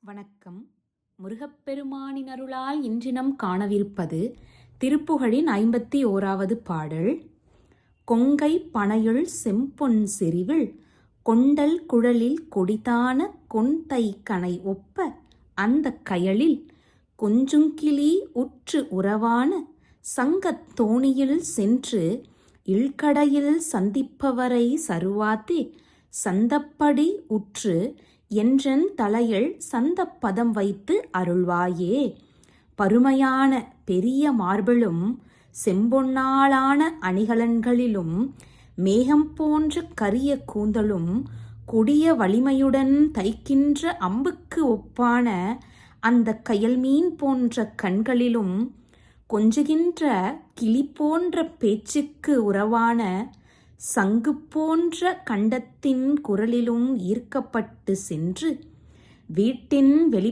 வணக்கம். முருகப்பெருமானின் அருளால் இன்றினம் காணவிருப்பது திருப்புகழின் 51வது பாடல். கொங்கை பனையுள் செம்பொன் செறிவில் கொண்டல் குழலில் கொடிதான கொண்தை கனை ஒப்ப அந்தக் கயலில் கொஞ்சுங்கிளி உற்று உறவான சங்கத் தோணியில் சென்று இல்கடையில் சந்திப்பவரை சருவாத்தே சந்தப்படி உற்று என்றன் தலையில் சந்தப் பதம் வைத்து அருள்வாயே. பருமையான பெரிய மார்பிலும் செம்பொன்னாலான அணிகலன்களிலும் மேகம் போன்ற கரிய கூந்தலும் கொடிய வலிமையுடன் தைக்கின்ற அம்புக்கு ஒப்பான அந்த கயல்மீன் போன்ற கண்களிலும் கொஞ்சுகின்ற கிளி போன்ற பேச்சுக்கு உறவான சங்கு போன்ற கண்டத்தின் குரலிலும் ஈர்க்கப்பட்டு சென்று வீட்டின் வெளி